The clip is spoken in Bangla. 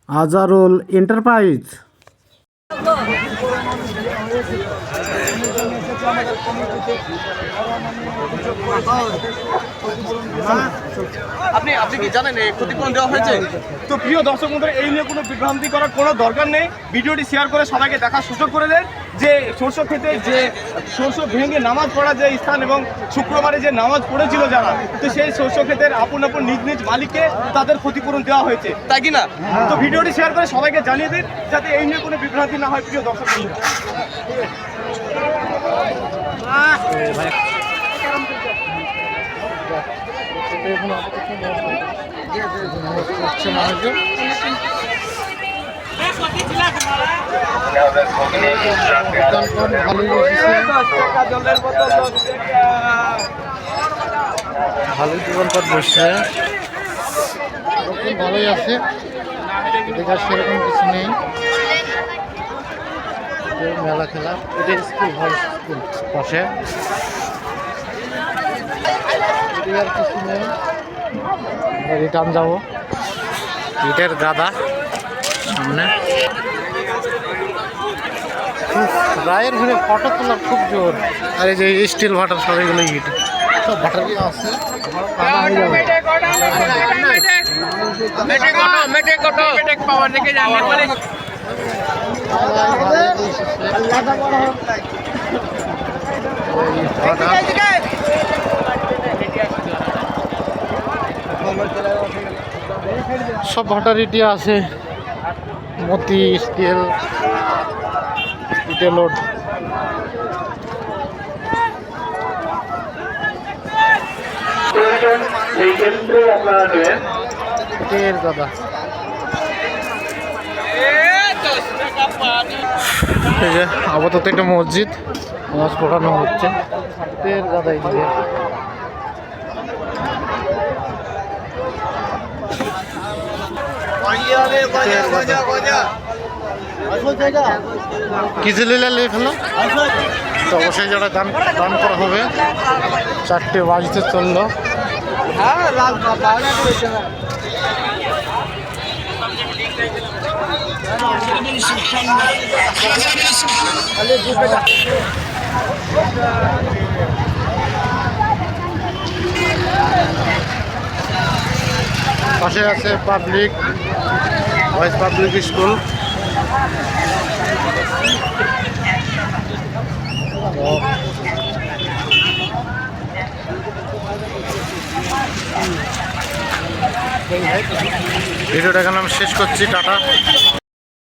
আজারুল এন্টারপ্রাইজ। আপনি কি জানেন এই ক্ষতিপূরণ দেওয়া হয়েছে? তো প্রিয় দর্শক বন্ধুরা, এই নিয়ে কোনো বিভ্রান্তি করার কোনো দরকার নেই। ভিডিওটি শেয়ার করে সবাইকে দেখার সুযোগ করে দেন যে শস্য ক্ষেতে যে শস্য ভেঙে নামাজ পড়া যে স্থান এবং শুক্রবারে যে নামাজ পড়েছিল যারা, তো সেই শস্য ক্ষেতের আপন নিজ নিজ মালিককে তাদের ক্ষতিপূরণ দেওয়া হয়েছে, তাই কি না? তো ভিডিওটি শেয়ার করে সবাইকে জানিয়ে দিন যাতে এই নিয়ে কোনো বিভ্রান্তি না হয় প্রিয় দর্শক বন্ধুরা। ভালোই দোকানপাট বসছে, ভালোই আছে, দেখার সেরকম কিছু নেই। মেলা খেলা, এটা স্কুল হয়, স্কুল পাশে আর কিছু নেই। রিটার্ন যাবো, ইটের গাদা সামনে। রায়ের ঘুরে ফটো তোলা খুব জোর। আর এই যে স্টিল ভাটার সব এগুলো ইট সব ভাটারই আছে। সব ভাটার ইটি আছে, মতি স্টিল ইটে লোড। ইটের গাদা, এই যে আপাতত একটা মসজিদ, নামাজ পড়ানো হচ্ছে। ইটের গাদা এদিকে। কিছু নিলে ফেলো তো অবশ্যই যারা দান করা হবে। 4টে বাজতে চললো। পাশে আছে পাবলিক বয়েজ পাবলিক স্কুল। ভিডিওটা এখানে আমি শেষ করছি। টাটা।